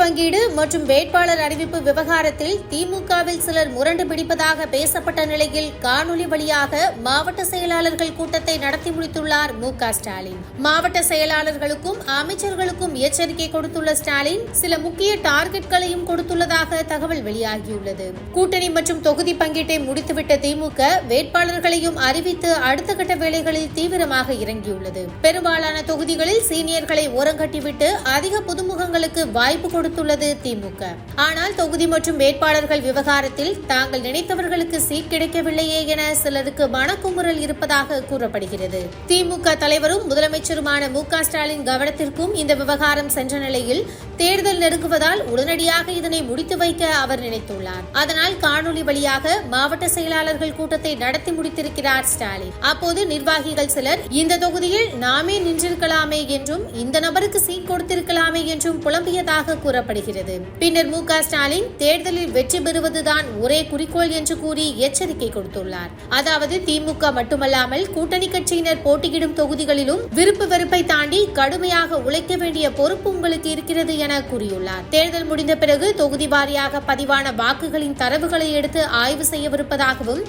பங்கீடு மற்றும் வேட்பாளர் அறிவிப்பு விவகாரத்தில் திமுகவில் சிலர் முரண்டு பிடிப்பதாக பேசப்பட்ட நிலையில் காணொலி வழியாக மாவட்ட செயலாளர்கள் கூட்டத்தை நடத்தி முடித்துள்ளார் மு.க.ஸ்டாலின். மாவட்ட செயலாளர்களுக்கும் அமைச்சர்களுக்கும் எச்சரிக்கை கொடுத்துள்ள ஸ்டாலின் சில முக்கிய டார்கெட்களையும் கொடுத்துள்ளதாக தகவல் வெளியாகியுள்ளது. கூட்டணி மற்றும் தொகுதி பங்கீட்டை முடித்துவிட்ட திமுக வேட்பாளர்களையும் அறிவித்து அடுத்த கட்ட வேலைகளில் தீவிரமாக இறங்கியுள்ளது. பெரும்பாலான தொகுதிகளில் சீனியர்களை ஓரங்கட்டிவிட்டு அதிக புதுமுகங்களுக்கு வாய்ப்பு கொடுத்துள்ளது திமுக. ஆனால் தொகுதி மற்றும் வேட்பாளர்கள் விவகாரத்தில் தாங்கள் நினைத்தவர்களுக்கு சீட் கிடைக்கவில்லையே என சிலருக்கு மனக்குமுறல் இருப்பதாக கூறப்படுகிறது. திமுக தலைவரும் முதலமைச்சருமான மு.க.ஸ்டாலின் கவனத்திற்கும் இந்த விவகாரம் சென்ற நிலையில் தேர்தல் நெருங்குவதால் உடனடியாக இதனை முடித்து வைக்க அவர் நினைத்துள்ளார். அதனால் காணொலி வழியாக மாவட்ட செயலாளர்கள் கூட்டத்தை நடத்தி முடித்திருக்கிறார் ஸ்டாலின். அப்போது நிர்வாகிகள் சிலர் இந்த தொகுதியில் நாமே நின்றிருக்கலாமே என்றும் இந்த நபருக்கு சீட் கொடுத்திருக்கலாமே என்றும் புலம்பியதாக கூறப்படுகிறது. பின்னர் மு.க.ஸ்டாலின் தேர்தலில் வெற்றி பெறுவதுதான் ஒரே குறிக்கோள் என்று கூறி எச்சரிக்கை கொடுத்துள்ளார். அதாவது திமுக மட்டுமல்லாமல் கூட்டணி கட்சியினர் போட்டியிடும் தொகுதிகளிலும் விருப்பு வெறுப்பை தாண்டி கடுமையாக உழைக்க வேண்டிய பொறுப்பு உங்களுக்கு இருக்கிறது என கூறியுள்ளார். தேர்தல் முடிந்த பிறகு தொகுதி வாரியாக பதிவான வாக்குகளின் தரவுகளை எடுத்து ஆய்வு செய்யவிருப்பதாகவும்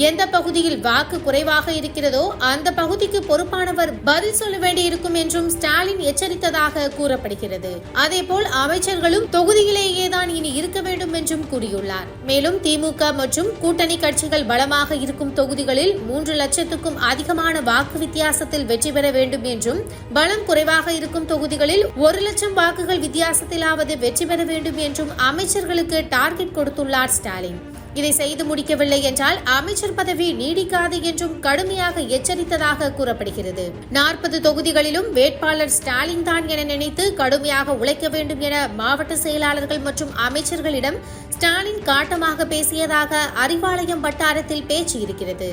எந்த பகுதியில் வாக்கு குறைவாக இருக்கிறதோ அந்த பகுதிக்கு பொறுப்பானவர் பதில் சொல்ல வேண்டியிருக்கும் என்றும் ஸ்டாலின் எச்சரித்ததாக கூறப்படுகிறது. அதேபோல் அமைச்சர்களும் தொகுதியிலேயே தான் இனி இருக்க வேண்டும் என்றும் கூறியுள்ளார். மேலும் திமுக மற்றும் கூட்டணி கட்சிகள் பலமாக இருக்கும் தொகுதிகளில் 3 லட்சத்துக்கும் அதிகமான வாக்கு வித்தியாசத்தில் வெற்றி பெற வேண்டும் என்றும், பலம் குறைவாக இருக்கும் தொகுதிகளில் 1 லட்சம் வாக்குகள் வித்தியாசத்திலாவது வெற்றி பெற வேண்டும் என்றும் அமைச்சர்களுக்கு டார்கெட் கொடுத்துள்ளார் ஸ்டாலின். இதை செய்து முடிக்கவில்லை என்றால் அமைச்சர் பதவி நீடிக்காது என்றும் கடுமையாக எச்சரித்ததாக கூறப்படுகிறது. 40 தொகுதிகளிலும் வேட்பாளர் ஸ்டாலின் தான் என நினைத்து கடுமையாக உழைக்க வேண்டும் என மாவட்ட செயலாளர்கள் மற்றும் அமைச்சர்களிடம் ஸ்டாலின் காட்டமாக பேசியதாக அறிவாலயம் வட்டாரத்தில் பேச்சு இருக்கிறது.